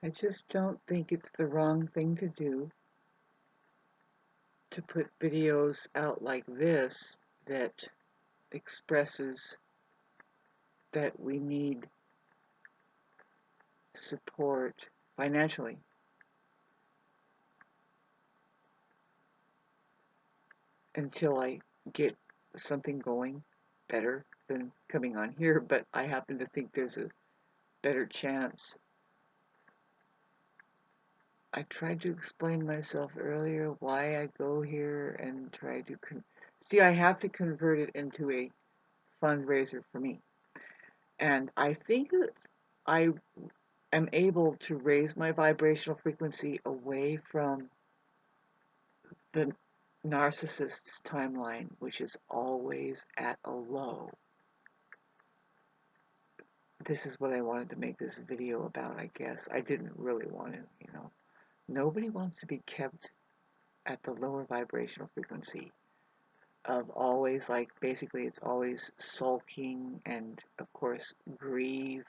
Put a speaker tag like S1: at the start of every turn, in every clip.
S1: I just don't think it's the wrong thing to do to put videos out like this that expresses that we need support financially. Until I get something going better than coming on here, but I happen to think there's a better chance. I tried to explain myself earlier why I go here and try to see, I have to convert it into a fundraiser for me. And I think that I am able to raise my vibrational frequency away from the narcissist's timeline, which is always at a low. This is what I wanted to make this video about, I guess. I didn't really want to, you know. Nobody wants to be kept at the lower vibrational frequency of always, like, basically it's always sulking and, of course, grief,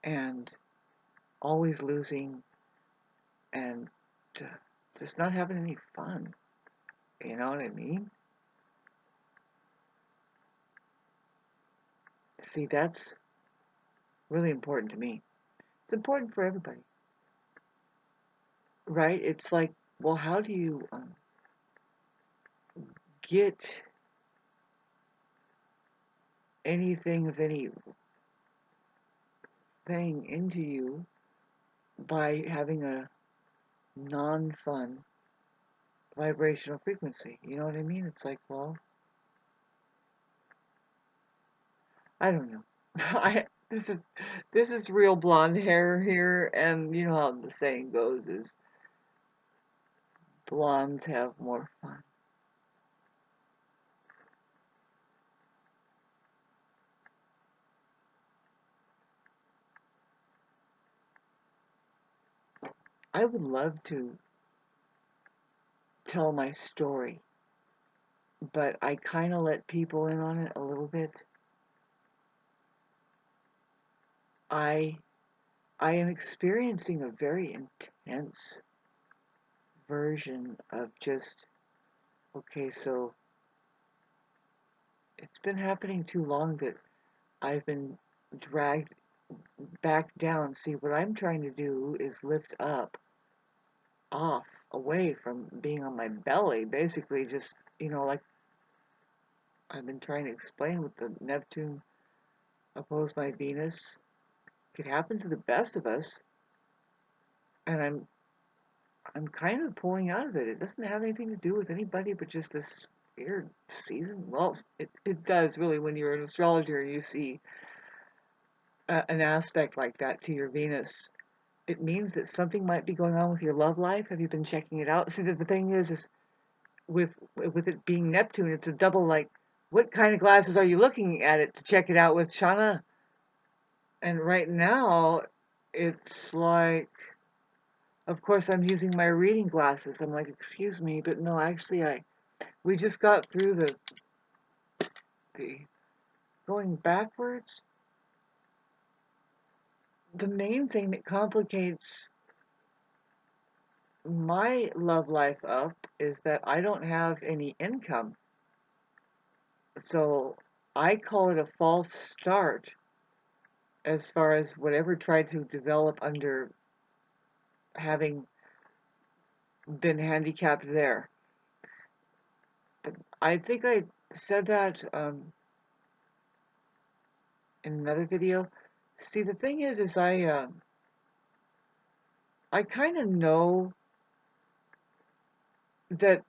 S1: and always losing and just not having any fun. You know what I mean? See, that's really important to me. It's important for everybody, right? It's like, well, how do you get anything of any thing into you by having a non-fun vibrational frequency? You know what I mean? It's like, well, I don't know. I this is real blonde hair here, and you know how the saying goes is blondes have more fun. I would love to tell my story, but I kind of let people in on it a little bit. I I am experiencing a very intense version of just, okay, so it's been happening too long that I've been dragged back down. See, what I'm trying to do is lift up, off, away from being on my belly, basically just, you know, like I've been trying to explain with the Neptune opposed by Venus. It could happen to the best of us, and I'm kind of pulling out of it. It doesn't have anything to do with anybody but just this weird season. Well, it does really when you're an astrologer and you see an aspect like that to your Venus. It means that something might be going on with your love life. Have you been checking it out? See, the thing is with it being Neptune, it's a double, like, what kind of glasses are you looking at it to check it out with, Shauna? And right now, it's like, of course, I'm using my reading glasses. I'm like, excuse me, but no, actually, we just got through the going backwards. The main thing that complicates my love life up is that I don't have any income. So I call it a false start as far as whatever tried to develop under having been handicapped there. But I think I said that in another video. See, the thing is I kind of know that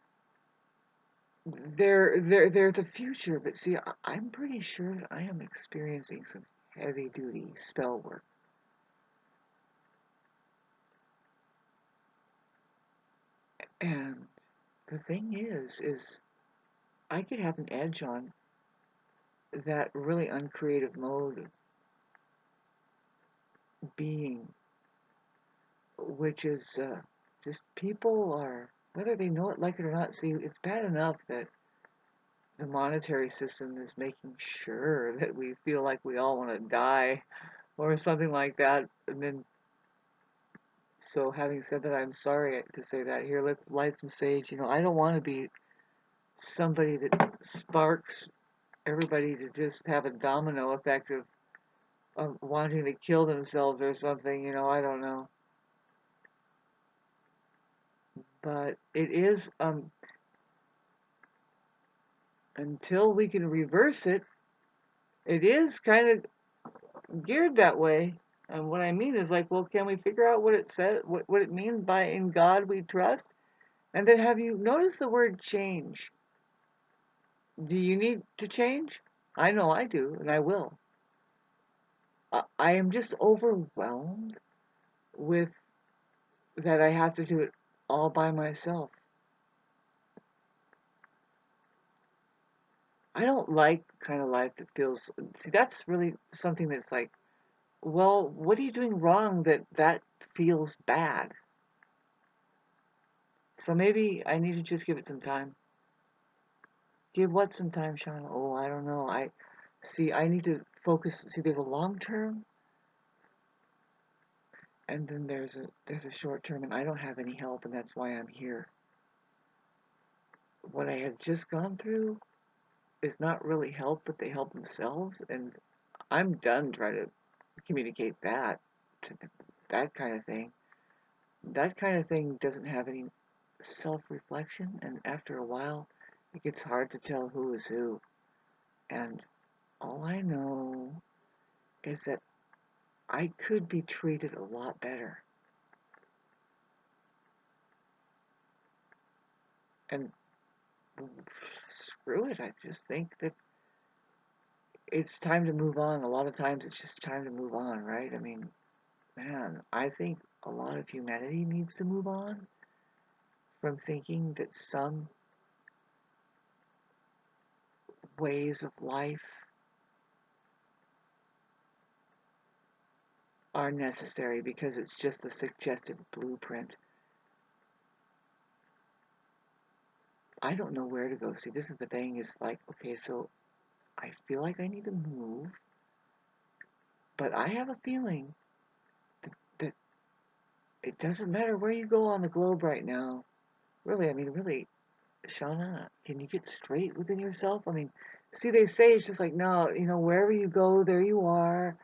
S1: there's a future, but see, I'm pretty sure that I am experiencing some heavy duty spell work. And the thing is I could have an edge on that really uncreative mode of being, which is just people are, whether they know it, like it or not. See, it's bad enough that the monetary system is making sure that we feel like we all want to die or something like that. And then, so having said that, I'm sorry to say that. Here, let's light some sage. I don't want to be somebody that sparks everybody to just have a domino effect of wanting to kill themselves or something. I don't know. But it is, until we can reverse it, it is kind of geared that way. And what I mean is like, well, can we figure out what it says, what it means by "in God we trust"? And then have you noticed the word change? Do you need to change? I know I do, and I will. I am just overwhelmed with that I have to do it all by myself. I don't like the kind of life that feels, see, that's really something that's like, well, what are you doing wrong that feels bad? So maybe I need to just give it some time. Give what some time, Shauna? Oh, I don't know. I need to focus. See, there's a long term, and then there's a short term, and I don't have any help, and that's why I'm here. What I have just gone through is not really help, but they help themselves, and I'm done trying to communicate to that kind of thing. That kind of thing doesn't have any self-reflection, and after a while, it gets hard to tell who is who. And all I know is that I could be treated a lot better. And screw it, I just think that it's time to move on. A lot of times it's just time to move on, right? I mean, man, I think a lot of humanity needs to move on from thinking that some ways of life are necessary because it's just a suggested blueprint. I don't know where to go. See, this is the thing, is like, okay, so I feel like I need to move, but I have a feeling that it doesn't matter where you go on the globe right now. Really, I mean, really, Shauna, can you get straight within yourself? I mean, see, they say it's just like, no, wherever you go, there you are.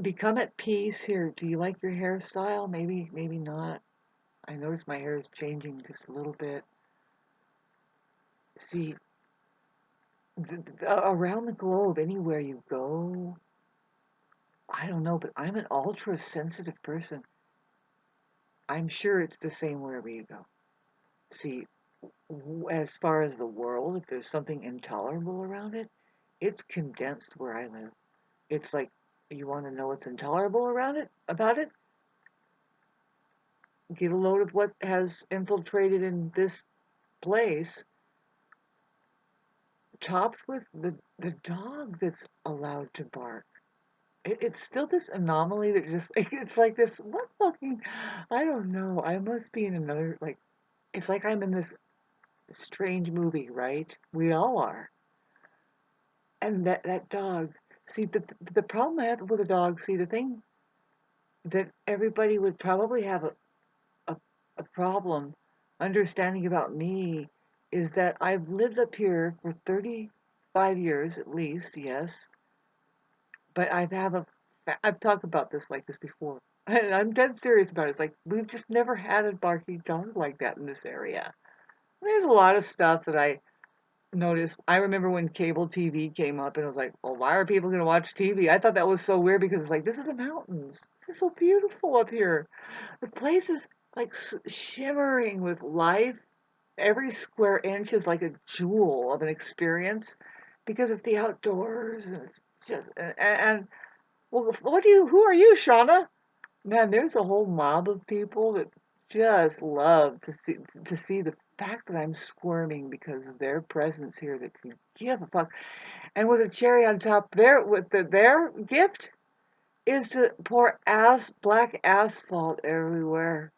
S1: Become at peace. Here, do you like your hairstyle? Maybe, maybe not. I notice my hair is changing just a little bit. See, around the globe, anywhere you go, I don't know, but I'm an ultra sensitive person. I'm sure it's the same wherever you go. See, as far as the world, if there's something intolerable around it, it's condensed where I live. It's like, you want to know what's intolerable around it, about it? Get a load of what has infiltrated in this place, topped with the dog that's allowed to bark. It's still this anomaly that just, it's like this, what fucking, I don't know. I must be in another, like, it's like I'm in this strange movie, right? We all are. And that dog, see, the problem I have with a dog, see, the thing that everybody would probably have a, a problem understanding about me is that I've lived up here for 35 years at least, yes, but I've talked about this like this before. And I'm dead serious about it. It's like, we've just never had a barking dog like that in this area. There's a lot of stuff that I noticed. I remember when cable TV came up, and I was like, well, why are people going to watch TV? I thought that was so weird because it's like, this is the mountains. This is so beautiful up here. The place is like shimmering with life. Every square inch is like a jewel of an experience because it's the outdoors, and it's just, and well, who are you, Shauna? Man, there's a whole mob of people that just love to see the fact that I'm squirming because of their presence here, that can give a fuck. And with a cherry on top, their gift is to pour black asphalt everywhere.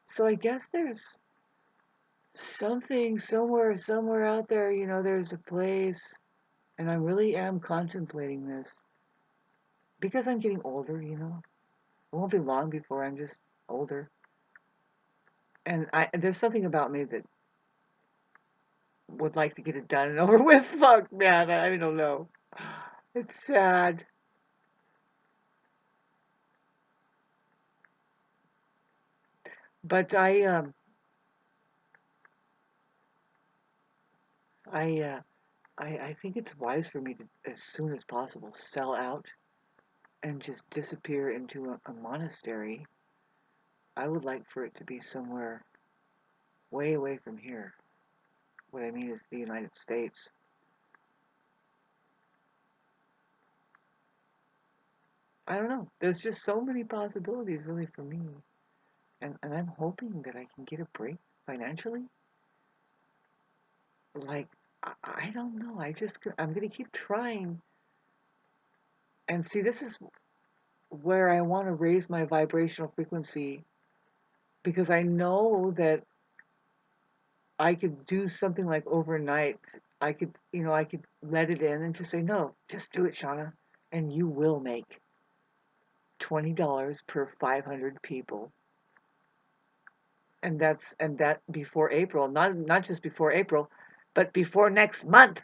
S1: So I guess there's something somewhere out there, there's a place, and I really am contemplating this because I'm getting older. It won't be long before I'm just older. And there's something about me that would like to get it done and over with. Fuck, man, I don't know. It's sad. But I, uh, I think it's wise for me to, as soon as possible, sell out and just disappear into a monastery. I would like for it to be somewhere way away from here. What I mean is the United States. I don't know. There's just so many possibilities, really, for me. And I'm hoping that I can get a break financially. Like, I don't know. I'm going to keep trying. And see, this is where I want to raise my vibrational frequency because I know that I could do something like overnight. I could let it in and just say, no, just do it, Shauna. And you will make $20 per 500 people. And that before April, not just before April, but before next month.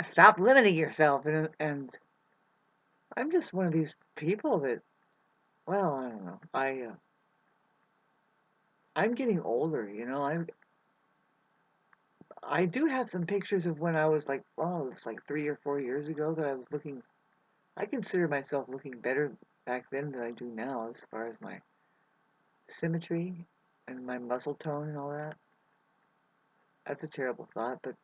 S1: Stop limiting yourself. And I'm just one of these people that, well, I don't know. I'm getting older. I do have some pictures of when I was like, oh, it's like 3 or 4 years ago that I was looking. I consider myself looking better back then than I do now as far as my symmetry and my muscle tone and all that. That's a terrible thought, but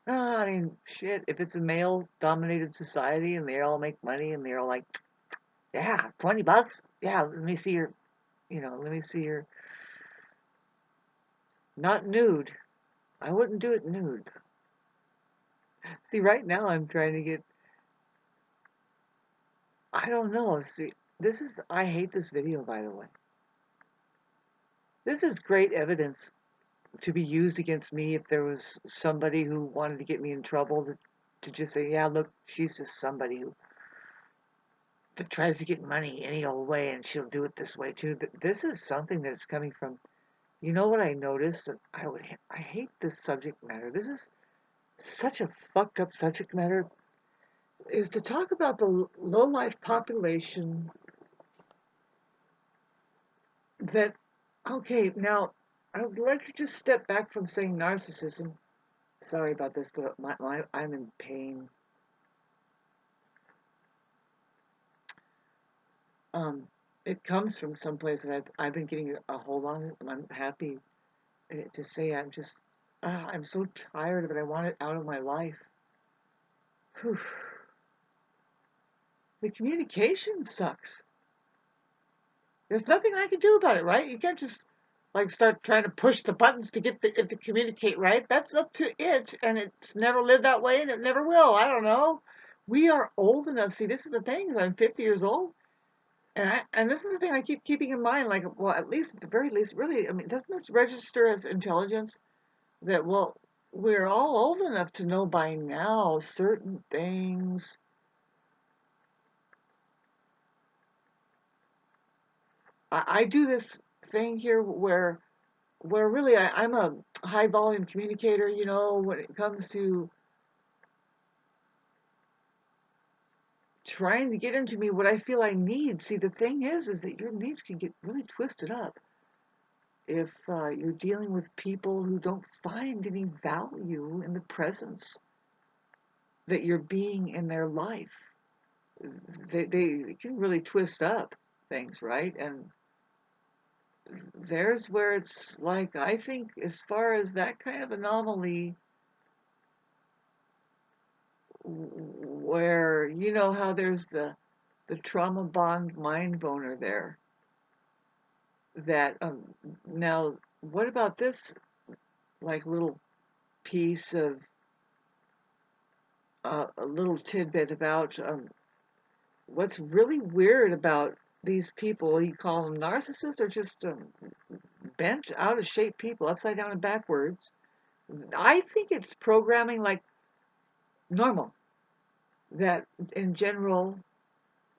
S1: I mean, shit. If it's a male-dominated society and they all make money and they're all like, yeah, $20, yeah, let me see your, not nude. I wouldn't do it nude. See, right now I'm trying to get, I don't know. See, I hate this video, by the way. This is great evidence to be used against me if there was somebody who wanted to get me in trouble to just say, yeah, look, she's just somebody who that tries to get money any old way and she'll do it this way too. But this is something that's coming from, you know what I noticed? And I hate this subject matter. This is such a fucked up subject matter, is to talk about the low life population that, okay, now I would like to just step back from saying narcissism. Sorry about this, but I'm in pain. Um, it comes from someplace that I've been getting a hold on it, and I'm happy to say I'm so tired of it. I want it out of my life. Whew. The communication sucks. There's nothing I can do about it, right? You can't just like start trying to push the buttons to get it to communicate, right? That's up to it, and it's never lived that way, and it never will. I don't know. We are old enough. See, this is the thing. I'm 50 years old, and this is the thing I keep keeping in mind. Like, well, at least at the very least, really, I mean, doesn't this register as intelligence? That, well, we're all old enough to know by now certain things. I do this thing here where really I'm a high volume communicator, when it comes to trying to get into me what I feel I need. See, the thing is that your needs can get really twisted up if you're dealing with people who don't find any value in the presence that you're being in their life. They can really twist up things, right? And there's where it's like, I think, as far as that kind of anomaly, where you know how there's the trauma bond mind boner there. That now, what about this like little piece of a little tidbit about what's really weird about these people? You call them narcissists or just bent, out of shape people, upside down and backwards. I think it's programming like normal. That in general,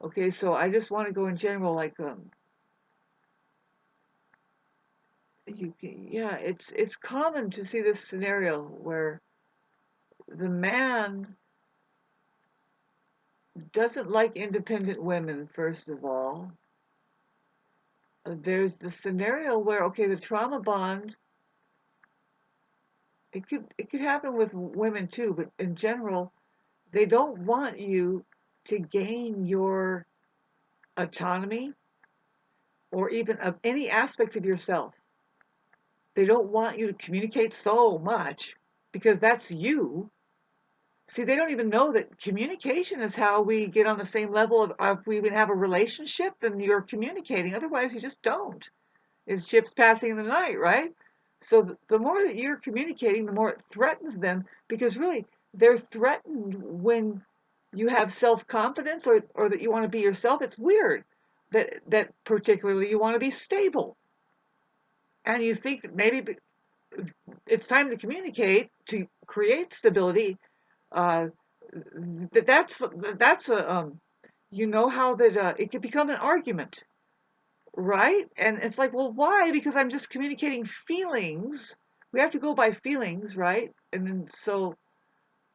S1: okay, so I just want to go in general, like yeah, it's common to see this scenario where the man doesn't like independent women, first of all. There's the scenario where, okay, the trauma bond, it could happen with women too, but in general, they don't want you to gain your autonomy or even of any aspect of yourself. They don't want you to communicate so much because that's you. See, they don't even know that communication is how we get on the same level of if we even have a relationship, then you're communicating. Otherwise, you just don't. It's ships passing in the night, right? So the more that you're communicating, the more it threatens them because really they're threatened when you have self-confidence or that you want to be yourself. It's weird that particularly you want to be stable and you think that maybe it's time to communicate to create stability. Uh, that's a you know how that it can become an argument, right? And it's like, well, why? Because I'm just communicating feelings. We have to go by feelings, right? And then so,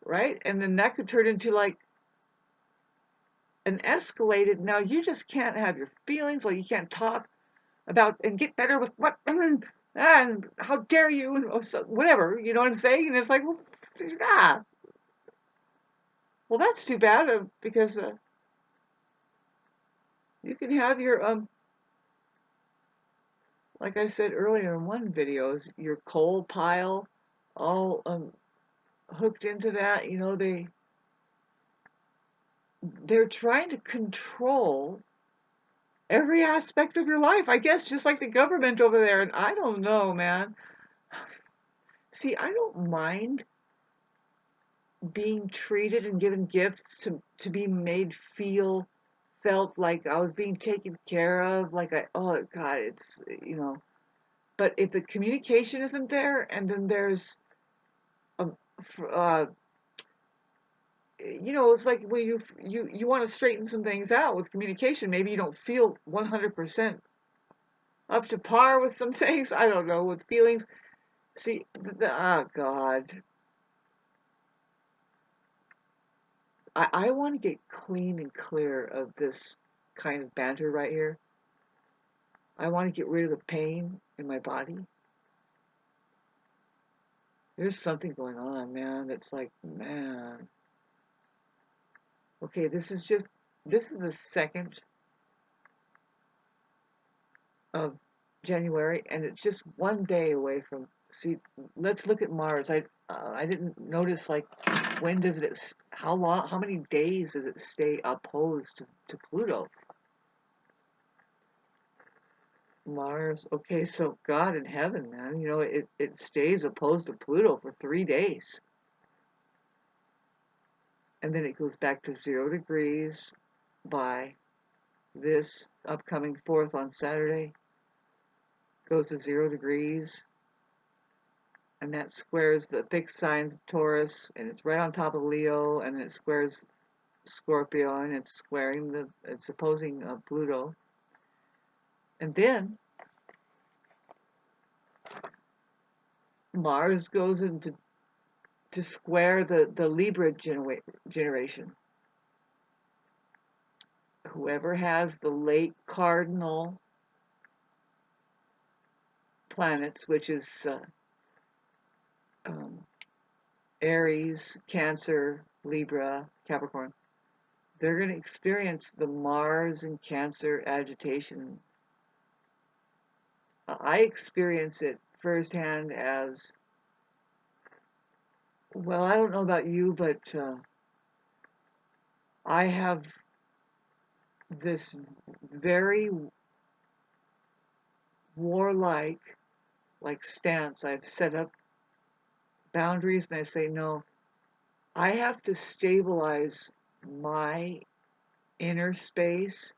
S1: right? And then that could turn into like an escalated. Now you just can't have your feelings, like you can't talk about and get better with what and how dare you and so, whatever. You know what I'm saying? And it's like, well, ah, well, that's too bad because you can have your like I said earlier in one video, is your coal pile all hooked into that. You know, they're trying to control every aspect of your life. I guess just like the government over there. And I don't know, man. See, I don't mind being treated and given gifts to be made felt like I was being taken care of. Like oh God, it's But if the communication isn't there, and then there's a, uh, it's like when you want to straighten some things out with communication. Maybe you don't feel 100% up to par with some things. I don't know, with feelings. See, oh God, I want to get clean and clear of this kind of banter right here. I want to get rid of the pain in my body. There's something going on, man. That's like, man. Okay, this is the 2nd of January, and it's just one day away from. See, let's look at Mars. I didn't notice like when does it how long how many days does it stay opposed to Pluto? Mars. Okay, so God in heaven, man, it stays opposed to Pluto for 3 days, and then it goes back to 0 degrees by this upcoming 4th on Saturday. Goes to 0 degrees, and that squares the fixed signs of Taurus, and it's right on top of Leo, and it squares Scorpio, and it's opposing Pluto. And then Mars goes into to square the Libra generation. Whoever has the late cardinal planets, which is Aries, Cancer, Libra, Capricorn, they're going to experience the Mars and Cancer agitation. I experience it firsthand as well. I don't know about you, but I have this very warlike stance. I've set up boundaries and I say, no, I have to stabilize my inner space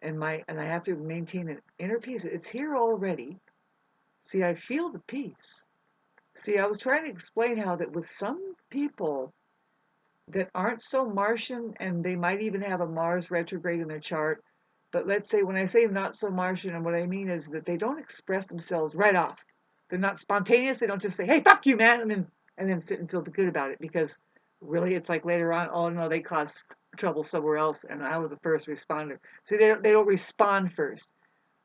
S1: and I have to maintain an inner peace. It's here already. See, I feel the peace. See, I was trying to explain how that with some people that aren't so Martian, and they might even have a Mars retrograde in their chart, but let's say when I say not so Martian, and what I mean is that they don't express themselves right off. They're not spontaneous. They don't just say, "Hey, fuck you, man," and then sit and feel good about it, because really it's like later on, oh no, they caused trouble somewhere else, and I was the first responder. So they don't respond first.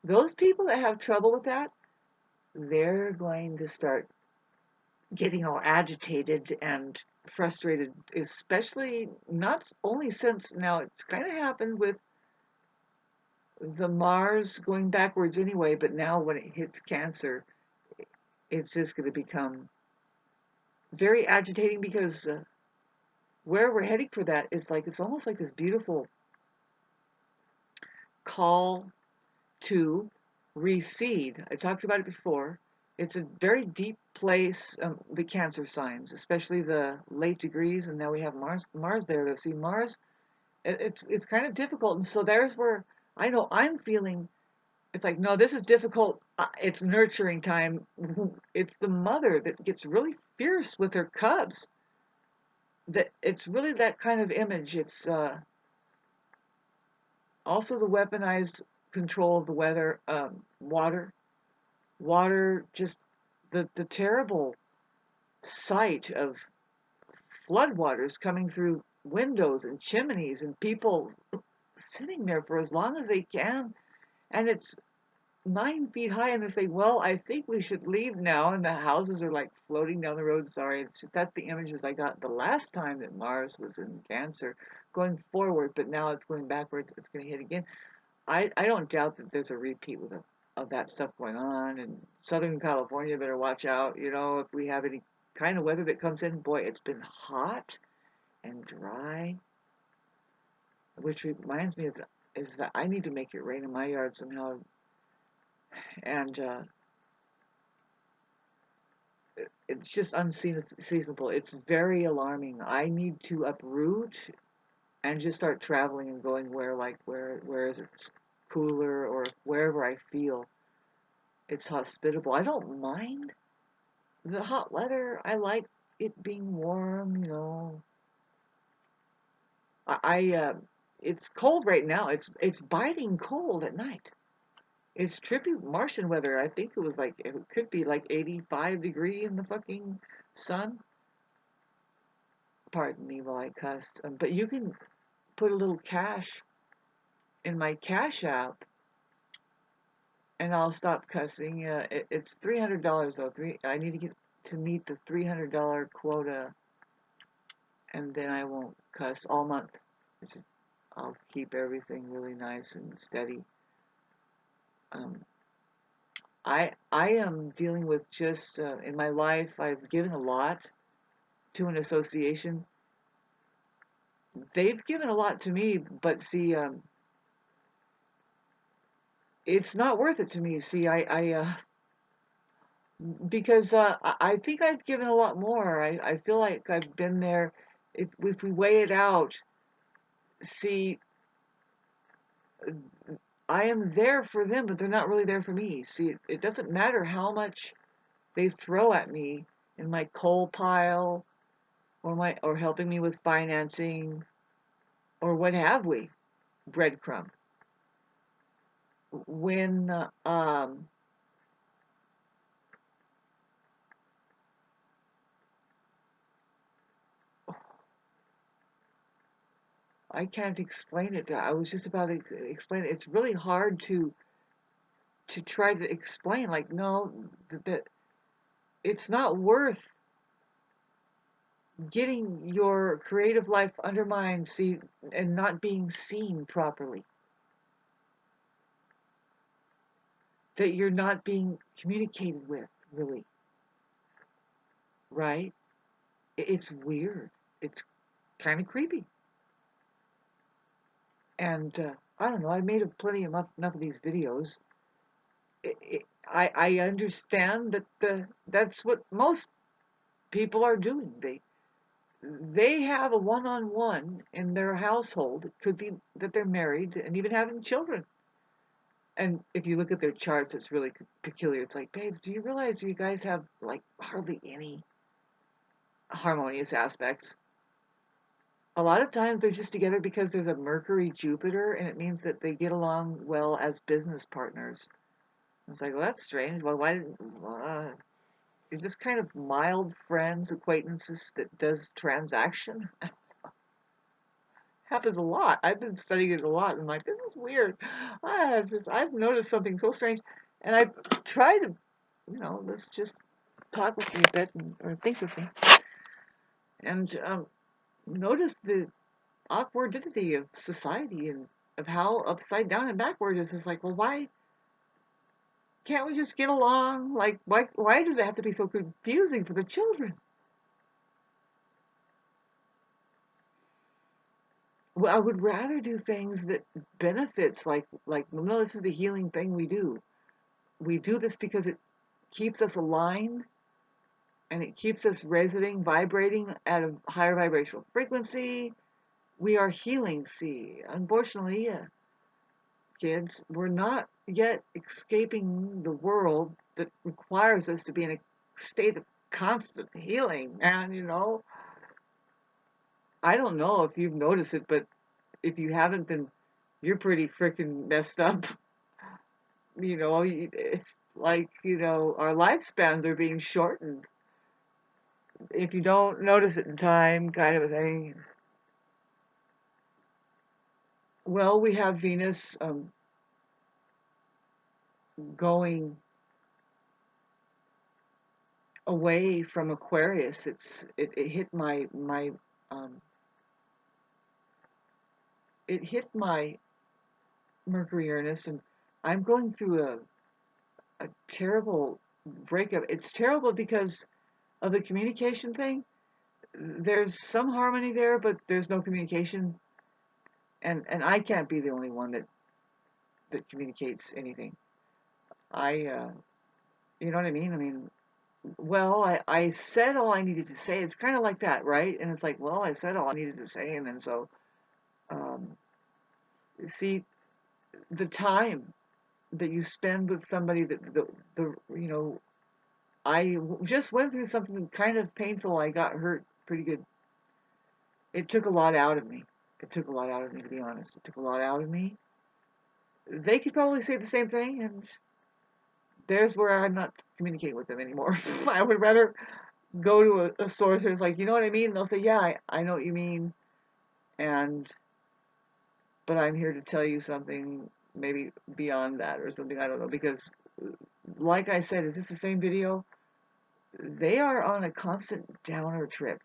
S1: Those people that have trouble with that, they're going to start getting all agitated and frustrated, especially not only since now it's kind of happened with the Mars going backwards anyway, but now when it hits Cancer, it's just going to become very agitating, because where we're heading for that is like it's almost like this beautiful call to reseed. I talked about it before. It's a very deep place, the Cancer signs, especially the late degrees, and now we have Mars there. To see Mars, it's kind of difficult, and so there's where I know I'm feeling. It's like, no, this is difficult. It's nurturing time. It's the mother that gets really fierce with her cubs. That it's really that kind of image. It's also the weaponized control of the weather, water, just the terrible sight of floodwaters coming through windows and chimneys, and people sitting there for as long as they can, and it's 9 feet high, and they say, well, I think we should leave now, and the houses are like floating down the road. Sorry, it's just that's the images I got the last time that Mars was in Cancer, going forward, but now it's going backwards. It's going to hit again. I don't doubt that there's a repeat of that stuff going on, and Southern California better watch out. If we have any kind of weather that comes in, boy, it's been hot and dry, which reminds me of is that I need to make it rain in my yard somehow. And it's just unseasonable. It's very alarming. I need to uproot and just start traveling and going where is it cooler, or wherever I feel it's hospitable. I don't mind the hot weather. I like it being warm. I it's cold right now. It's biting cold at night. It's trippy Martian weather. I think it could be like 85 degree in the fucking sun. Pardon me while I cussed. But you can put a little cash in my Cash App, and I'll stop cussing. It's $300 though. I need to get to meet the $300 quota, and then I won't cuss all month. I'll keep everything really nice and steady. Um, I am dealing with just in my life. I've given a lot to an association. They've given a lot to me, but see, it's not worth it to me. See, I because I think I've given a lot more. I feel like I've been there. If we weigh it out, see, I am there for them, but they're not really there for me. See, it doesn't matter how much they throw at me in my coal pile, or helping me with financing, or what have we, breadcrumb. When I can't explain it. I was just about to explain it. It's really hard to try to explain. Like, no, that it's not worth getting your creative life undermined, see, and not being seen properly. That you're not being communicated with, really, right? It's weird. It's kind of creepy. And I don't know. I made enough of these videos. I understand that that's what most people are doing. They have a one-on-one in their household. It could be that they're married and even having children, And if you look at their charts, it's really peculiar. It's like, babes, do you realize you guys have like hardly any harmonious aspects? A lot of times they're just together because there's a Mercury Jupiter, and it means that they get along well as business partners. It's like, well, that's strange. Well, why didn't you're just kind of mild friends, acquaintances that does transaction? Happens a lot. I've been studying it a lot, and I'm like, this is weird. I've noticed something so strange, and I try to, let's just talk with me a bit or think with me, and notice the awkwardity of society and of how upside down and backward it is. It's like, well, why can't we just get along? Like, why does it have to be so confusing for the children? Well, I would rather do things that benefits, like no, this is a healing thing we do. We do this because it keeps us aligned and it keeps us resonating, vibrating at a higher vibrational frequency. We are healing. See, unfortunately, kids, we're not yet escaping the world that requires us to be in a state of constant healing. And I don't know if you've noticed it, but if you haven't, then you're pretty freaking messed up. It's like, our lifespans are being shortened. If you don't notice it in time, kind of a thing. Well, we have Venus going away from Aquarius. It hit um, it hit my Mercury Uranus, and I'm going through a terrible breakup. It's terrible because of the communication thing. There's some harmony there, but there's no communication, and I can't be the only one that communicates anything. I You know what I mean? I mean, well, I said all I needed to say. It's kind of like that, right? And it's like, well, I said all I needed to say, and then so um, see the time that you spend with somebody that the just went through something kind of painful. I got hurt pretty good. It took a lot out of me. It took a lot out of me, to be honest. It took a lot out of me. They could probably say the same thing, and there's where I'm not communicating with them anymore. I would rather go to a source that's like, you know what I mean? And they'll say, yeah, I know what you mean, and but I'm here to tell you something maybe beyond that or something. I don't know, because like I said, is this the same video? They are on a constant downer trip.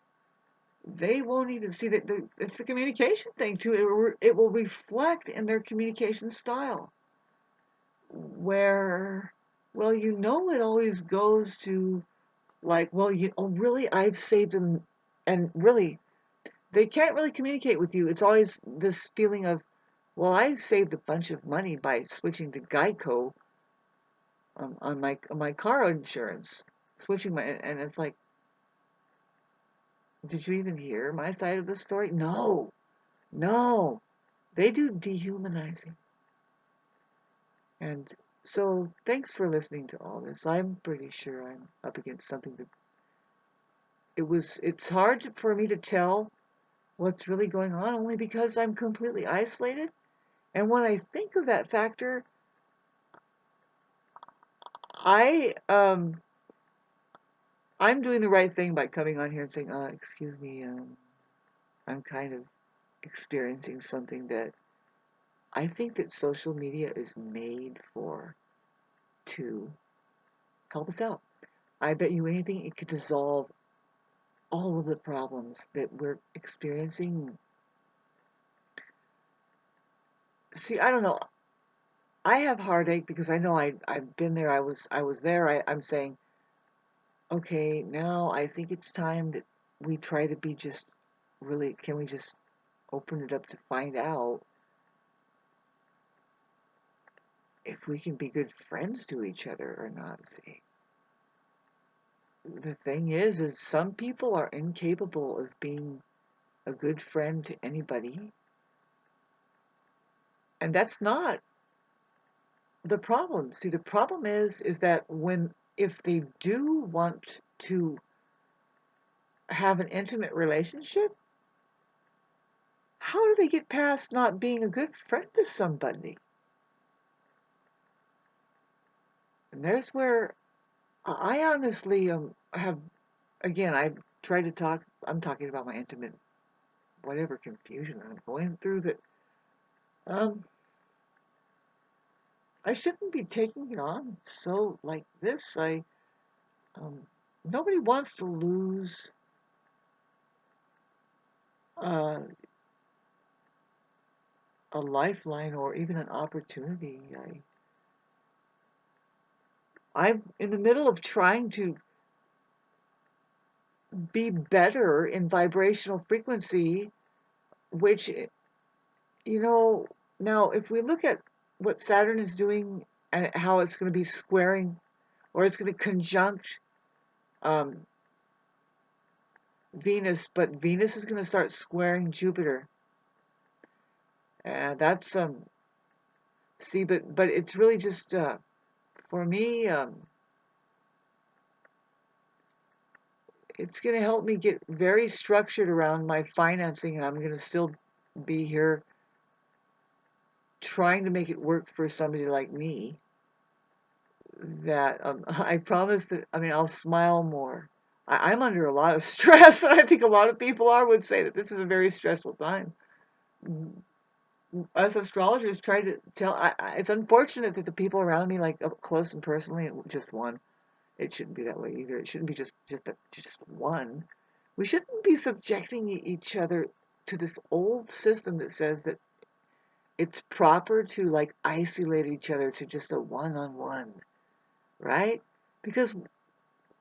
S1: They won't even see that it's a communication thing too. It will reflect in their communication style. Where, well, it always goes to like, well, oh, really, I've saved them, and really, they can't really communicate with you. It's always this feeling of, well, I saved a bunch of money by switching to Geico on my car insurance, switching and it's like, did you even hear my side of the story? No, no, they do dehumanizing. And so, thanks for listening to all this. I'm pretty sure I'm up against something that it's hard for me to tell what's really going on only because I'm completely isolated. And when I think of that factor, I I'm doing the right thing by coming on here and saying, excuse me, I'm kind of experiencing something that I think that social media is made for to help us out. I bet you anything it could dissolve all of the problems that we're experiencing. See, I don't know. I have heartache because I know I've been there. I was there. I'm saying, okay, now I think it's time that we try to be just really. Can we just open it up to find out if we can be good friends to each other or not? See, the thing is some people are incapable of being a good friend to anybody, and that's not the problem. See, the problem is that if they do want to have an intimate relationship, how do they get past not being a good friend to somebody? And there's where I honestly have, again, I've tried to talk, I'm talking about my intimate, whatever confusion I'm going through, that um, I shouldn't be taking it on so like this. Um, Nobody wants to lose uh, a lifeline or even an opportunity. I'm in the middle of trying to be better in vibrational frequency, which, now if we look at what Saturn is doing and how it's going to be squaring or it's going to conjunct um, Venus, but Venus is going to start squaring Jupiter. And that's, see, but it's really just, for me, it's going to help me get very structured around my financing, and I'm going to still be here trying to make it work for somebody like me. That I promise that, I mean, I'll smile more. I'm under a lot of stress, and I think a lot of people would say that this is a very stressful time. Us astrologers try to tell, it's unfortunate that the people around me, like up close and personally, just one. It shouldn't be that way either. It shouldn't be just one. We shouldn't be subjecting each other to this old system that says that it's proper to like isolate each other to just a one-on-one, right? Because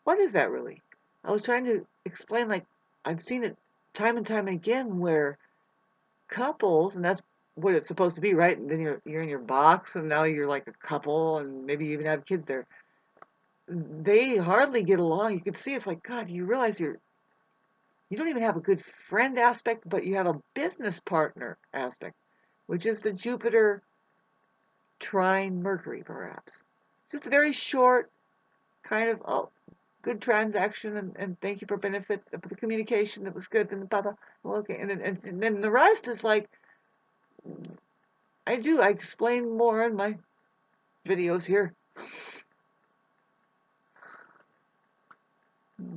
S1: what is that really? I was trying to explain, like, I've seen it time and time again where couples, and that's what it's supposed to be, right? And then you're in your box, and now you're like a couple, and maybe you even have kids there. They hardly get along. You can see it's like, God, you realize you don't even have a good friend aspect, but you have a business partner aspect, which is the Jupiter trine Mercury, perhaps. Just a very short kind of, oh, good transaction, and thank you for benefit for the communication that was good, and blah, well, okay, and then the rest is like, I explain more in my videos here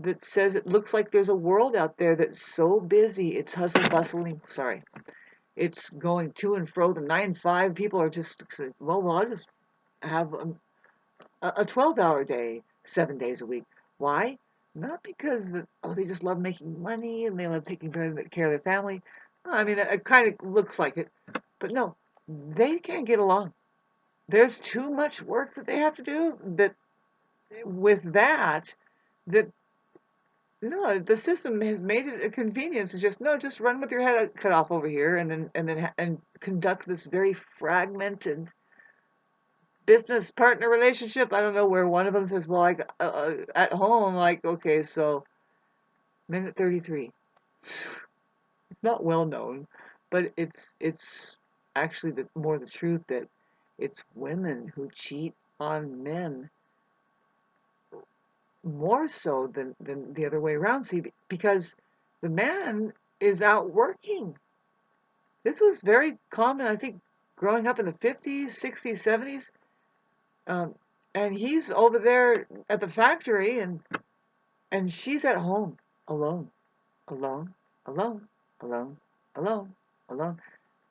S1: that says it looks like there's a world out there that's so busy, it's hustle bustling, sorry, it's going to and fro, the 9 to 5 people are just, well, I'll just have a 12-hour day, 7 days a week. Why? Not because they just love making money and they love taking care of their family. I mean, it kind of looks like it, but no, they can't get along. There's too much work that they have to do. That with that no, the system has made it a convenience to just no, just run with your head cut off over here, and conduct this very fragmented business partner relationship. I don't know where one of them says, well, at home, like, okay, so minute 33. It's not well known, but it's actually more the truth that it's women who cheat on men more so than the other way around. See, because the man is out working. This was very common, I think, growing up in the 50s, 60s, 70s. Um, and he's over there at the factory, and she's at home alone, alone, alone, alone, alone, alone.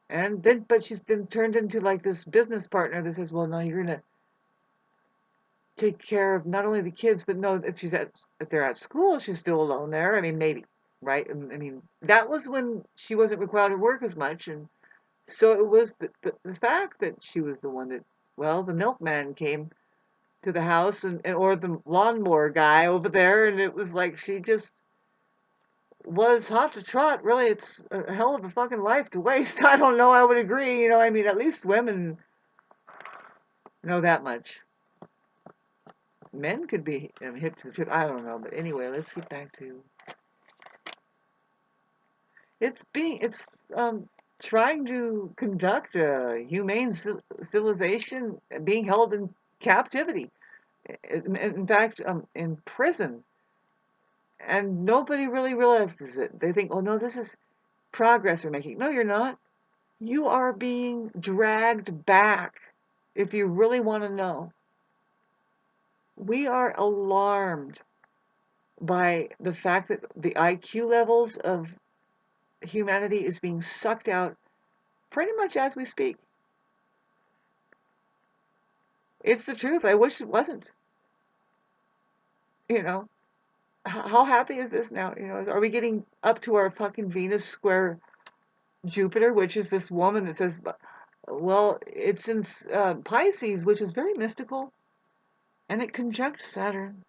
S1: And then, but she's then turned into like this business partner that says, well, no, you're gonna take care of not only the kids, but no, if they're at school, she's still alone there. I mean, maybe, right? I mean, that was when she wasn't required to work as much, and so it was the fact that she was the one that, well, the milkman came to the house, and or the lawnmower guy over there, and it was like she just was hot to trot. Really, it's a hell of a fucking life to waste. I don't know. I would agree. I mean, at least women know that much. Men could be hip to the trip. I don't know, but anyway, let's get back to it's being it's trying to conduct a humane civilization being held in captivity. In fact, in prison. And nobody really realizes it. They think, oh no, this is progress we're making. No, you're not. You are being dragged back. If you really want to know, we are alarmed by the fact that the IQ levels of humanity is being sucked out pretty much as we speak. It's the truth. I wish it wasn't. You know, how happy is this now? You know, are we getting up to our fucking Venus square Jupiter, which is this woman that says, well, it's in Pisces, which is very mystical, and it conjuncts Saturn.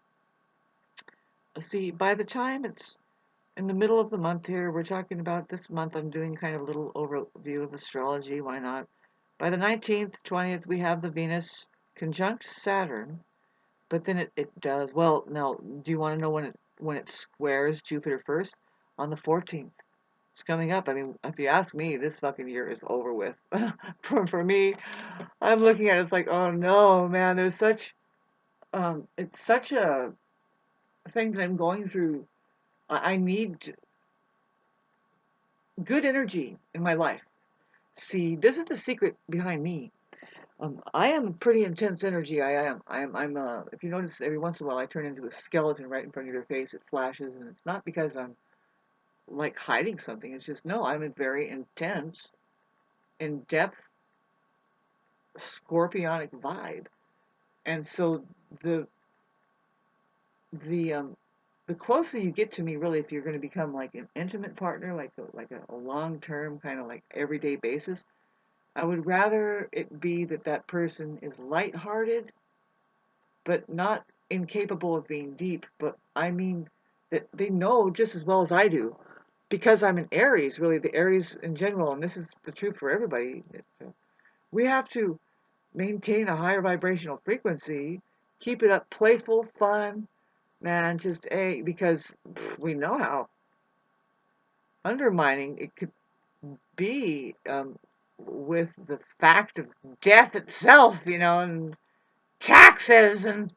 S1: See, by the time it's in the middle of the month here, we're talking about this month, I'm doing kind of a little overview of astrology, why not? By the 19th, 20th, we have the Venus conjunct Saturn, but then it does, well, now, do you want to know when it squares Jupiter first? On the 14th. It's coming up. I mean, if you ask me, this fucking year is over with. For me, I'm looking at it, it's like, oh no, man, there's such, it's such a thing that I'm going through. I need good energy in my life. See, this is the secret behind me. I am pretty intense energy. I am. If you notice, every once in a while, I turn into a skeleton right in front of your face. It flashes, and it's not because I'm like hiding something. It's just no. I'm a very intense, in-depth, scorpionic vibe, and so the the um the closer you get to me, really, if you're going to become like an intimate partner, like a long term kind of like everyday basis, I would rather it be that that person is lighthearted, but not incapable of being deep. But I mean that they know just as well as I do, because I'm an Aries, really the Aries in general, and this is the truth for everybody. We have to maintain a higher vibrational frequency, keep it up, playful, fun, man, just a because we know how undermining it could be with the fact of death itself, and taxes and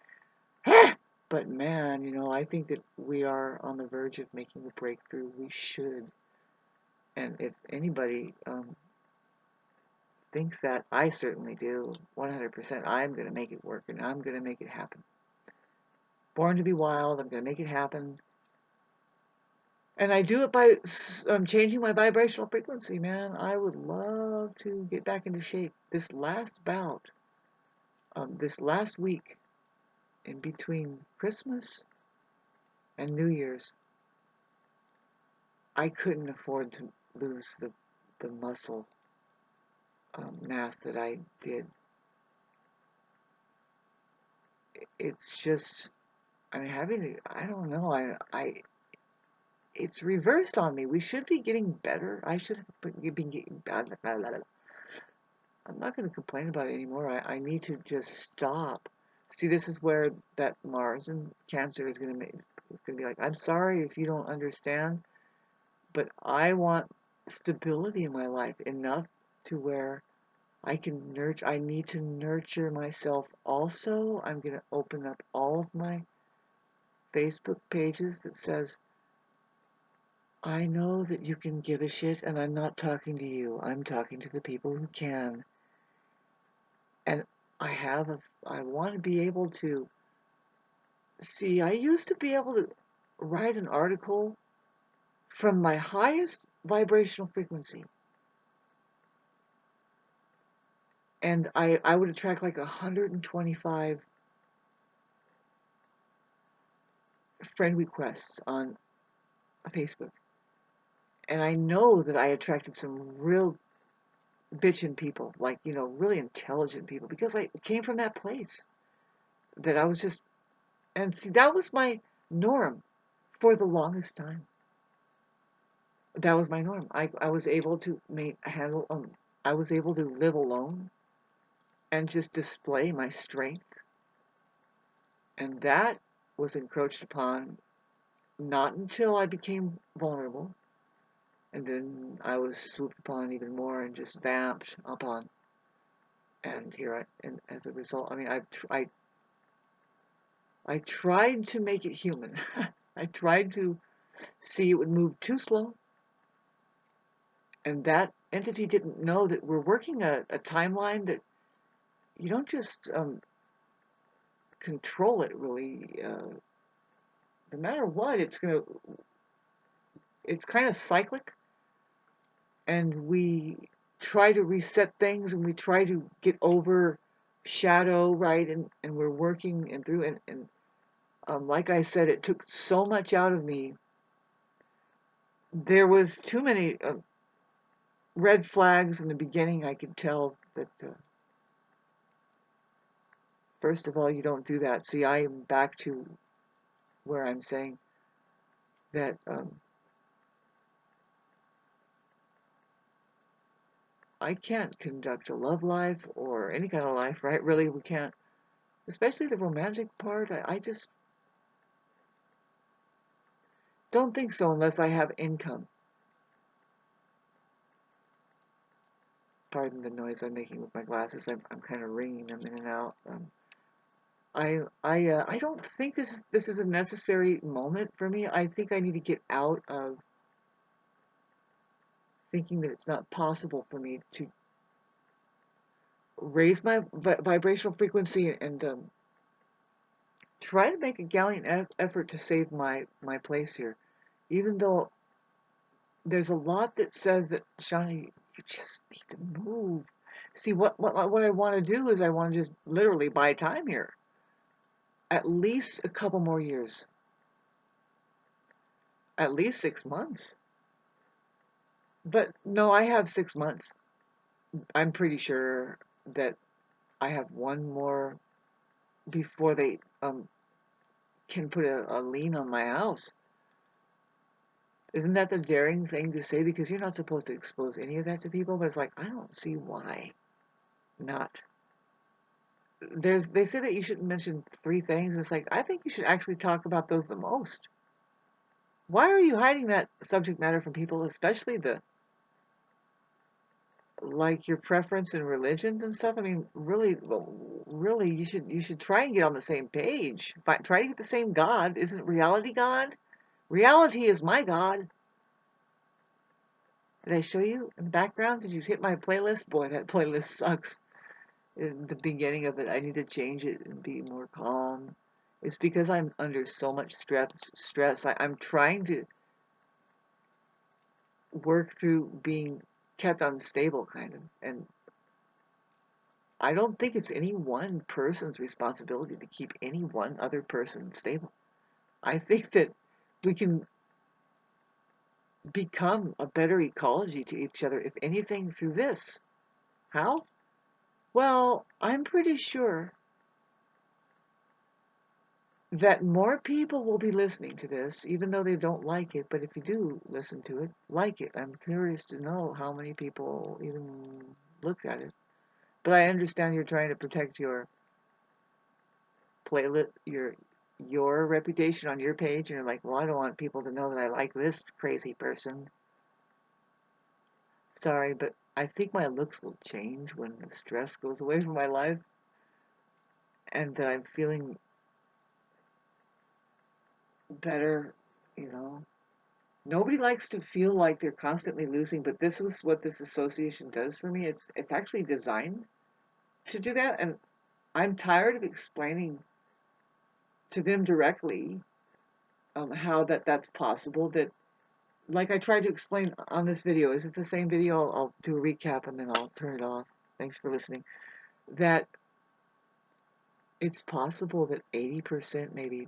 S1: but man, I think that we are on the verge of making a breakthrough. We should, and if anybody thinks that, I certainly do. 100%. I'm going to make it work, and I'm going to make it happen. Born to be wild. I'm going to make it happen. And I do it by changing my vibrational frequency, man. I would love to get back into shape. This last bout, this last week in between Christmas and New Year's, I couldn't afford to lose the muscle mass that I did. It's just, I'm having to, I don't know, it's reversed on me. We should be getting better. I should have been getting better. I'm not going to complain about it anymore. I need to just stop. See, this is where that Mars and Cancer is going to make. It's going to be like, I'm sorry if you don't understand, but I want stability in my life enough to where I can nurture. I need to nurture myself. Also, I'm going to open up all of my Facebook pages that says, I know that you can give a shit, and I'm not talking to you. I'm talking to the people who can. And I want to be able to see. I used to be able to write an article from my highest vibrational frequency, and I would attract like 125 friend requests on Facebook. And I know that I attracted some real bitchin' people, like, really intelligent people, because I came from that place that I was just, and see, that was my norm for the longest time. That was my norm. I was able to handle, I was able to live alone and just display my strength. And that was encroached upon not until I became vulnerable. And then I was swooped upon even more and just vamped upon. And and as a result, I mean, I tried to make it human. I tried to see it would move too slow, and that entity didn't know that we're working a timeline that you don't just control it really. No matter what, it's kind of cyclic, and we try to reset things, and we try to get over shadow, right? And we're working and through, and like I said, it took so much out of me. There was too many red flags in the beginning. I could tell that, first of all, you don't do that. See, I am back to where I'm saying that I can't conduct a love life or any kind of life, right? Really, we can't. Especially the romantic part. I just don't think so unless I have income. Pardon the noise I'm making with my glasses. I'm kind of ringing them in and out. I don't think this is a necessary moment for me. I think I need to get out of thinking that it's not possible for me to raise my vibrational frequency and try to make a gallant effort to save my place here. Even though there's a lot that says that, Shawnee, you just need to move. See, what I want to do is I want to just literally buy time here. At least a couple more years. At least 6 months. But no, I have 6 months. I'm pretty sure that I have one more before they can put a lien on my house. Isn't that the daring thing to say? Because you're not supposed to expose any of that to people, but it's like, I don't see why not. They say that you shouldn't mention three things. It's like, I think you should actually talk about those the most. Why are you hiding that subject matter from people, especially the like your preference in religions and stuff? I mean, really, well, really, you should try and get on the same page. Try to get the same God. Isn't reality God? Reality is my God. Did I show you in the background? Did you hit my playlist? Boy, that playlist sucks. In the beginning of it, I need to change it and be more calm. It's because I'm under so much stress. I'm trying to work through being kept unstable, kind of. And I don't think it's any one person's responsibility to keep any one other person stable. I think that we can become a better ecology to each other, if anything, through this. How? Well, I'm pretty sure that more people will be listening to this, even though they don't like it. But if you do listen to it, like it. I'm curious to know how many people even look at it. But I understand you're trying to protect your playlist, your reputation on your page, and you're like, well, I don't want people to know that I like this crazy person. Sorry, but I think my looks will change when the stress goes away from my life, and that I'm feeling better, you know. Nobody likes to feel like they're constantly losing, but this is what this association does for me. It's actually designed to do that, and I'm tired of explaining to them directly how that's possible. That, like I tried to explain on this video. Is it the same video? I'll do a recap and then I'll turn it off. Thanks for listening. That it's possible that 80% maybe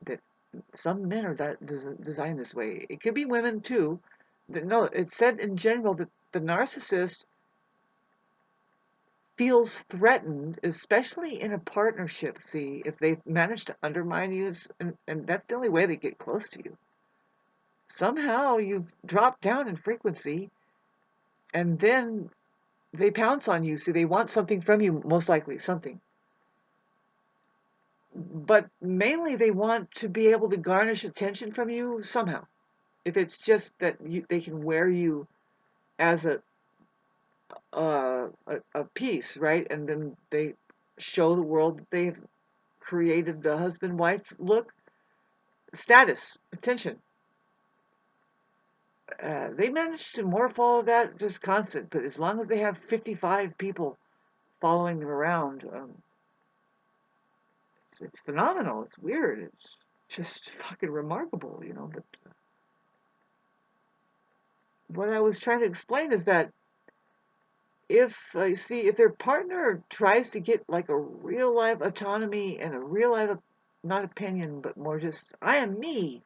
S1: that some men are designed this way. It could be women too. No, it's said in general that the narcissist feels threatened, especially in a partnership. See, if they manage to undermine you, and that's the only way they get close to you. Somehow you've dropped down in frequency, and then they pounce on you. See, they want something from you, most likely something. But mainly they want to be able to garnish attention from you somehow. If it's just that they can wear you as a piece, right? And then they show the world that they've created the husband-wife look, status, attention. They manage to morph all of that just constant, but as long as they have 55 people following them around, it's phenomenal. It's weird. It's just fucking remarkable, you know. But what I was trying to explain is that if their partner tries to get like a real life autonomy and a real life, not opinion, but more just, I am me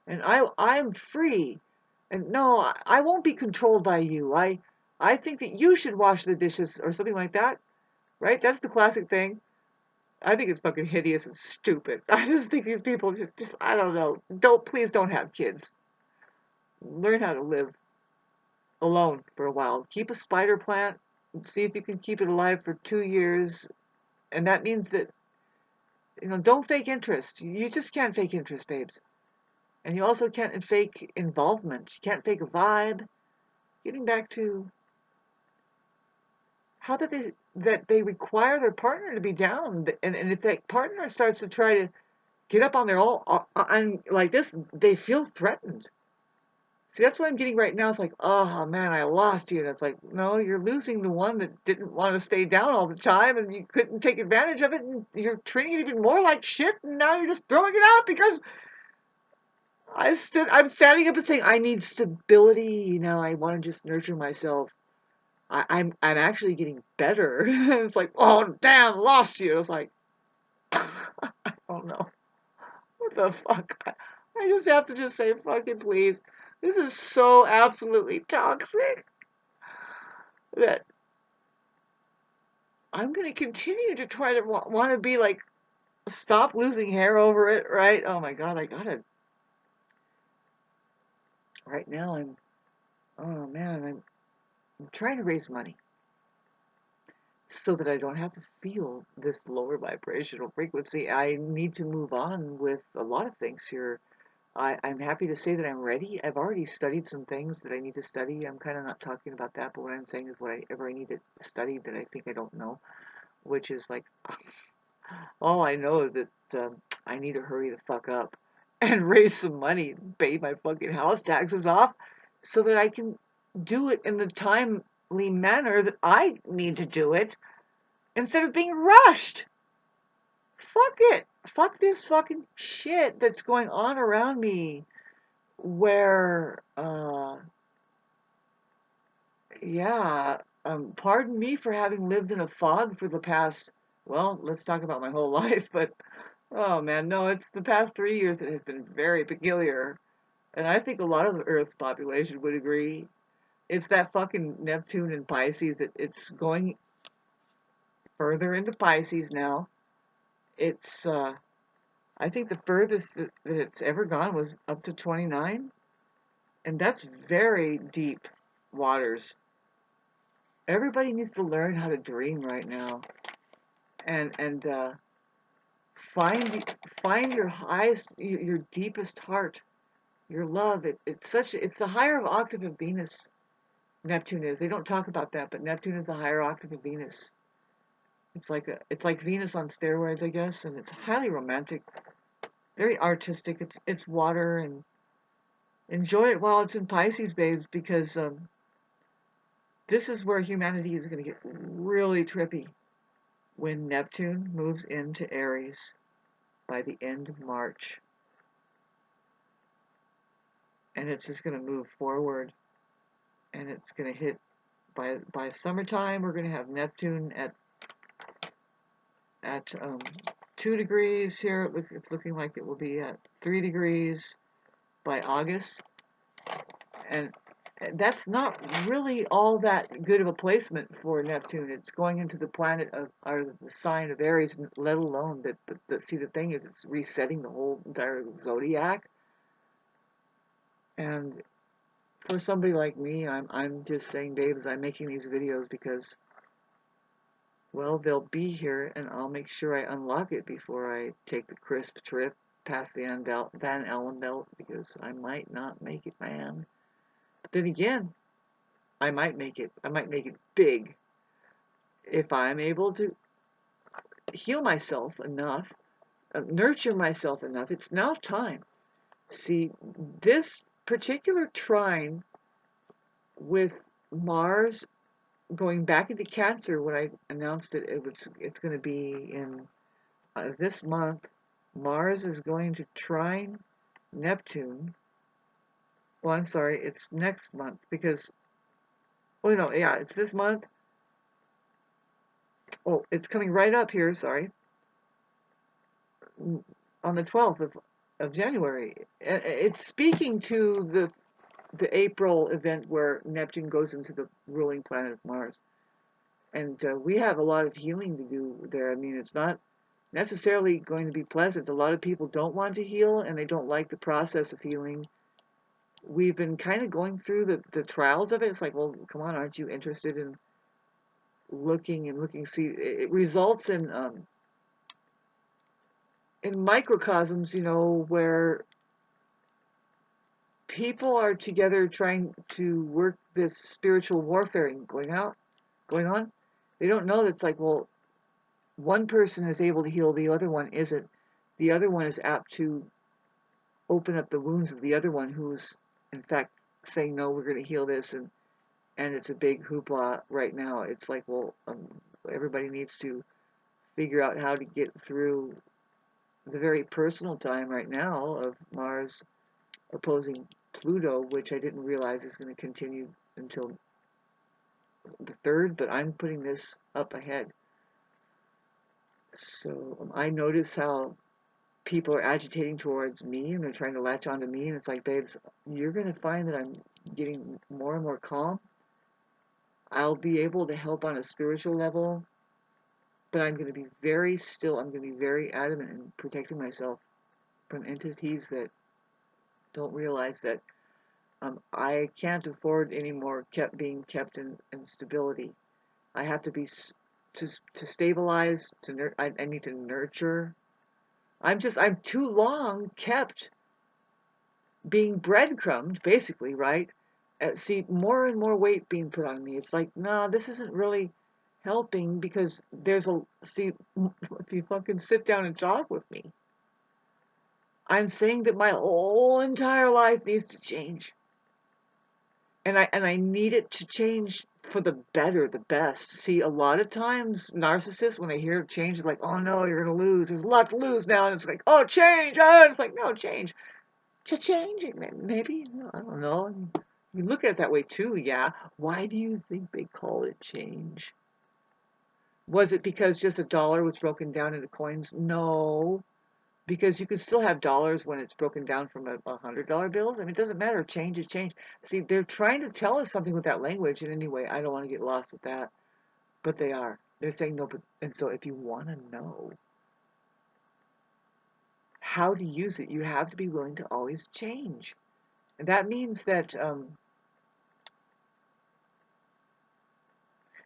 S1: and I'm free. And no, I won't be controlled by you. I think that you should wash the dishes or something like that, right? That's the classic thing. I think it's fucking hideous and stupid. I just think these people just I don't know. Please don't have kids. Learn how to live alone for a while. Keep a spider plant. See if you can keep it alive for 2 years. And that means that, don't fake interest. You just can't fake interest, babes. And you also can't fake involvement. You can't fake a vibe. Getting back to how that they require their partner to be down, and if that partner starts to try to get up on their own and like this, they feel threatened. See, that's what I'm getting right now. It's like, oh man, I lost you. And it's like, no, you're losing the one that didn't want to stay down all the time and you couldn't take advantage of it. And you're treating it even more like shit. And now you're just throwing it out because I'm standing up and saying, I need stability. I want to just nurture myself. I'm actually getting better. It's like, oh damn, lost you. It's like, I don't know. What the fuck? I just have to just say, fucking please. This is so absolutely toxic that I'm going to continue to try to want to be like, stop losing hair over it, right? Oh my God, I gotta. Right now, oh man, I'm trying to raise money so that I don't have to feel this lower vibrational frequency. I need to move on with a lot of things here. I'm happy to say that I'm ready. I've already studied some things that I need to study. I'm kind of not talking about that, but what I'm saying is whatever I need to study that I think I don't know, which is like, all I know is that I need to hurry the fuck up and raise some money, pay my fucking house taxes off, so that I can do it in the timely manner that I need to do it instead of being rushed. Fuck it. Fuck this fucking shit that's going on around me where, yeah, pardon me for having lived in a fog for the past, well, let's talk about my whole life, but oh man, no, it's the past 3 years that has been very peculiar. And I think a lot of the Earth's population would agree. It's that fucking Neptune and Pisces that it's going further into Pisces now. It's, I think the furthest that it's ever gone was up to 29. And that's very deep waters. Everybody needs to learn how to dream right now. And find your highest, your deepest heart, your love. It's the higher octave of Venus. Neptune is. They don't talk about that, but Neptune is the higher octave of Venus. It's like Venus on steroids, I guess, and it's highly romantic, very artistic. It's water, and enjoy it while it's in Pisces, babes, because this is where humanity is going to get really trippy when Neptune moves into Aries by the end of March, and it's just going to move forward, and it's going to hit by summertime. We're going to have Neptune at 2 degrees here. It's looking like it will be at 3 degrees by August. And that's not really all that good of a placement for Neptune. It's going into the planet or the sign of Aries, let alone that see, the thing is, it's resetting the whole entire zodiac. And for somebody like me, I'm just saying, babes, I'm making these videos because, well, they'll be here, and I'll make sure I unlock it before I take the crisp trip past the Van Allen belt because I might not make it, man. But then again, I might make it. I might make it big if I'm able to heal myself enough, nurture myself enough. It's now time. See, this particular trine with Mars going back into Cancer, when I announced it's going to be in this month. Mars is going to trine Neptune. Well, I'm sorry, it's next month because, oh no, yeah, it's this month. Oh, it's coming right up here, sorry, on the 12th of January. It's speaking to the April event where Neptune goes into the ruling planet of Mars. And we have a lot of healing to do there. I mean, it's not necessarily going to be pleasant. A lot of people don't want to heal and they don't like the process of healing. We've been kind of going through the trials of it. It's like, well, come on, aren't you interested in looking? See, it results in microcosms, where people are together trying to work this spiritual warfare going on. They don't know that it's like, well, one person is able to heal, the other one isn't. The other one is apt to open up the wounds of the other one who's, in fact, saying, no, we're going to heal this. And it's a big hoopla right now. It's like, well, everybody needs to figure out how to get through the very personal time right now of Mars opposing Pluto, which I didn't realize is going to continue until the 3rd, but I'm putting this up ahead. So I notice how people are agitating towards me and they're trying to latch onto me, and it's like, babes, you're going to find that I'm getting more and more calm. I'll be able to help on a spiritual level, but I'm going to be very still. I'm going to be very adamant in protecting myself from entities that don't realize that I can't afford anymore being kept in stability. I have to be to stabilize. I need to nurture. I'm too long kept being breadcrumbed, basically, right? See, more and more weight being put on me. It's like, no, this isn't really helping because see, if you fucking sit down and talk with me, I'm saying that my whole entire life needs to change. And I need it to change for the better, the best. See, a lot of times narcissists, when they hear change, they're like, oh no, you're gonna lose. There's a lot to lose now. And it's like, oh, change. Oh, and it's like, no, change. Cha-changing, maybe. I don't know. You look at it that way too, yeah. Why do you think they call it change? Was it because just a dollar was broken down into coins? No, because you can still have dollars when it's broken down from a $100 bill. I mean, it doesn't matter. Change is change. See, they're trying to tell us something with that language. And anyway, I don't want to get lost with that, but they are. They're saying no, and so if you want to know how to use it, you have to be willing to always change. And that means that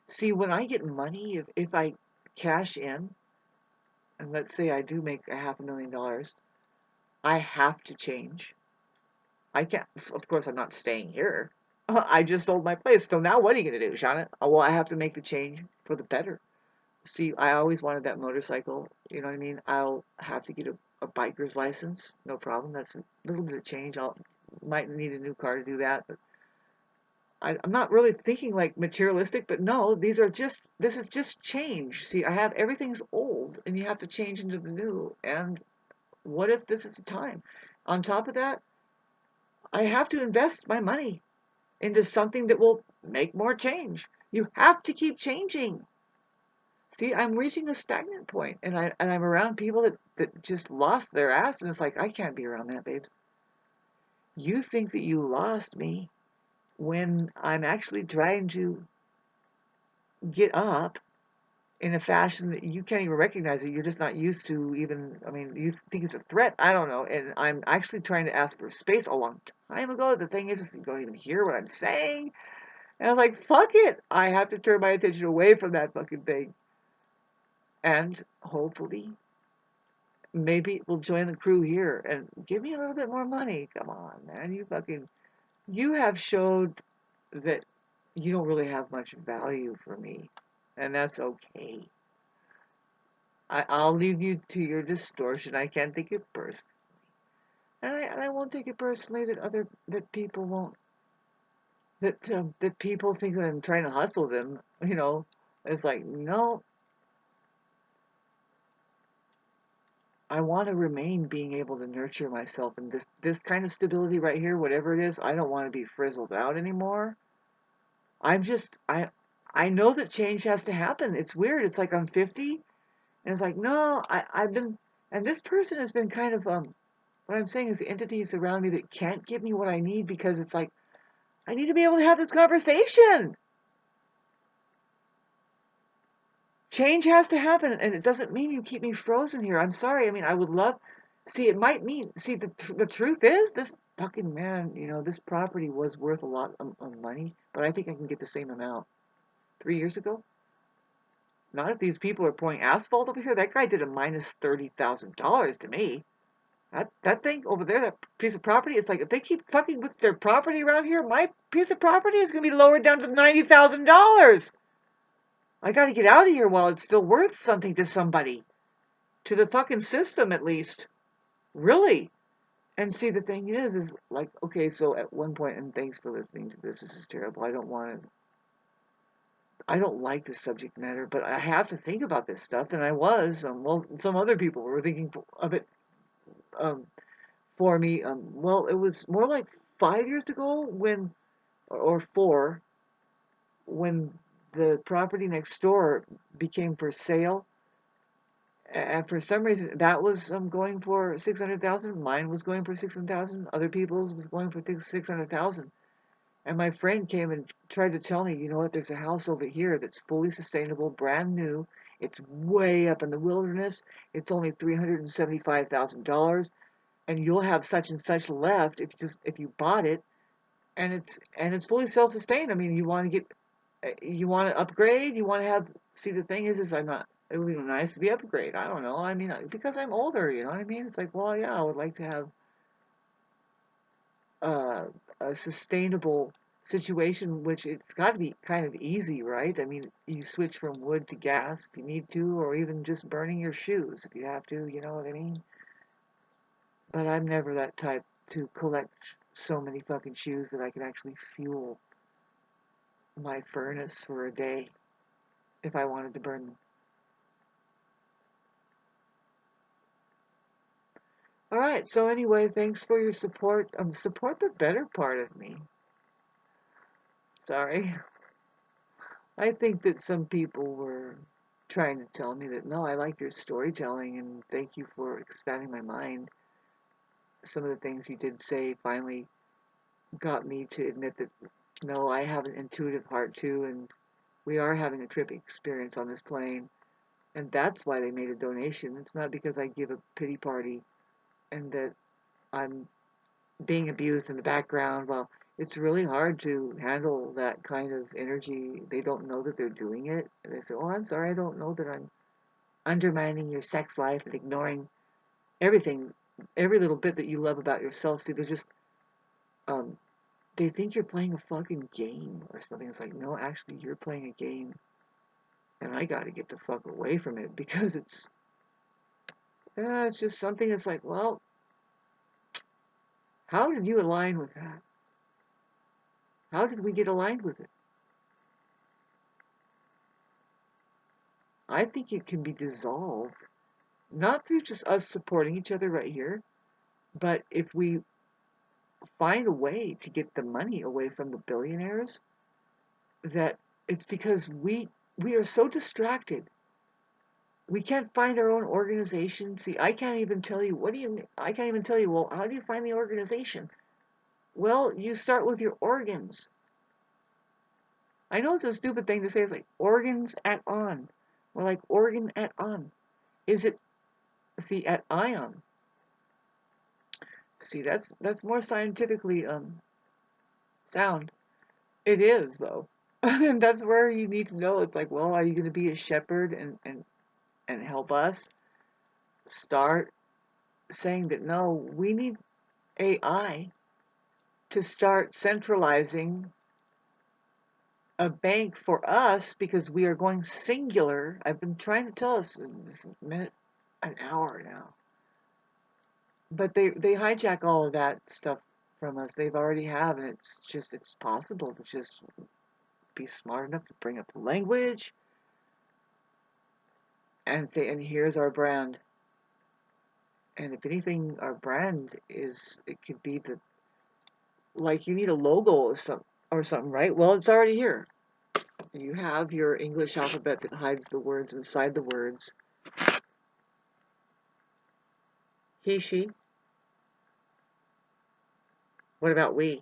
S1: see, when I get money, if I cash in, and let's say I do make $500,000, I have to change. I can't, of course, I'm not staying here. I just sold my place. So now what are you going to do, Shauna? Oh, well, I have to make the change for the better. See, I always wanted that motorcycle. You know what I mean? I'll have to get a biker's license. No problem. That's a little bit of change. Might need a new car to do that, but I'm not really thinking like materialistic, but no, this is just change. See, I have everything's old and you have to change into the new. And what if this is the time? On top of that, I have to invest my money into something that will make more change. You have to keep changing. See, I'm reaching a stagnant point and I'm around people that just lost their ass, and it's like, I can't be around that, babes. You think that you lost me when I'm actually trying to get up in a fashion that you can't even recognize it. You're just not used to even, I mean, you think it's a threat. I don't know. And I'm actually trying to ask for space a long time ago. The thing is you don't even hear what I'm saying. And I'm like, fuck it. I have to turn my attention away from that fucking thing. And hopefully maybe we'll join the crew here and give me a little bit more money. Come on, man. You have showed that you don't really have much value for me, and that's okay. I'll leave you to your distortion. I can't take it personally, and I won't take it personally that that people won't that people think that I'm trying to hustle them. It's like no, I want to remain being able to nurture myself, and this kind of stability right here, whatever it is, I don't want to be frizzled out anymore. I'm just I know that change has to happen. It's weird. It's like I'm 50, and it's like no, I've been, and this person has been kind of what I'm saying is the entities around me that can't give me what I need because it's like I need to be able to have this conversation. Change has to happen, and it doesn't mean you keep me frozen here. I'm sorry. I mean, I would love. See, it might mean. See, the truth is, this fucking man. This property was worth a lot of money, but I think I can get the same amount 3 years ago. Not if these people are pouring asphalt over here. That guy did a minus $30,000 to me. That thing over there, that piece of property, it's like if they keep fucking with their property around here, my piece of property is gonna be lowered down to $90,000. I got to get out of here while it's still worth something to somebody, to the fucking system at least. Really. And see, the thing is like, okay, so at one point, and thanks for listening to this. This is terrible. I don't like this subject matter, but I have to think about this stuff, and I was. Well, some other people were thinking of it um, for me. Well, it was more like 5 years ago or four, when the property next door became for sale. And for some reason, that was going for 600,000. Mine was going for 600,000. Other people's was going for 600,000. And my friend came and tried to tell me, you know what? There's a house over here that's fully sustainable, brand new. It's way up in the wilderness. It's only $375,000, and you'll have such and such left if you bought it. And it's fully self-sustained. I mean, you want to upgrade. You want to have. See, the thing is I'm not. It would be nice to be upgrade. I don't know. I mean, because I'm older, you know what I mean? It's like, well, yeah, I would like to have uh, a sustainable situation, which it's got to be kind of easy, right? I mean, you switch from wood to gas if you need to, or even just burning your shoes if you have to. You know what I mean? But I'm never that type to collect so many fucking shoes that I can actually fuel my furnace for a day if I wanted to burn them. All right. So anyway, thanks for your support. Support the better part of me. Sorry. I think that some people were trying to tell me that no, I like your storytelling and thank you for expanding my mind. Some of the things you did say finally got me to admit that no, I have an intuitive heart too, and we are having a trip experience on this plane. And that's why they made a donation. It's not because I give a pity party and that I'm being abused in the background. Well, it's really hard to handle that kind of energy. They don't know that they're doing it. And they say, "Oh, I'm sorry, I don't know that I'm undermining your sex life and ignoring everything, every little bit that you love about yourself." See, um, they think you're playing a fucking game or something. It's like, no, actually, you're playing a game, and I got to get the fuck away from it because it's just something that's like, well, how did you align with that? How did we get aligned with it? I think it can be dissolved, not through just us supporting each other right here, but if we find a way to get the money away from the billionaires, that it's because we are so distracted. We can't find our own organization. See, I can't even tell you, what do you mean? I can't even tell you, well, how do you find the organization? Well, you start with your organs. I know it's a stupid thing to say. It's like organs at on. Or like organ at on. Is it, see, at ion? See, that's more scientifically sound. It is though. And that's where you need to know. It's like, well, are you going to be a shepherd and help us start? saying that no, we need AI to start centralizing a bank for us because we are going singular. I've been trying to tell us in this minute, an hour now. But they hijack all of that stuff from us. They've already have, and it's possible to just be smart enough to bring up the language and say, and here's our brand. And if anything, our brand is, it could be the, like you need a logo or something, right? Well, it's already here. You have your English alphabet that hides the words inside the words. He, she. What about we?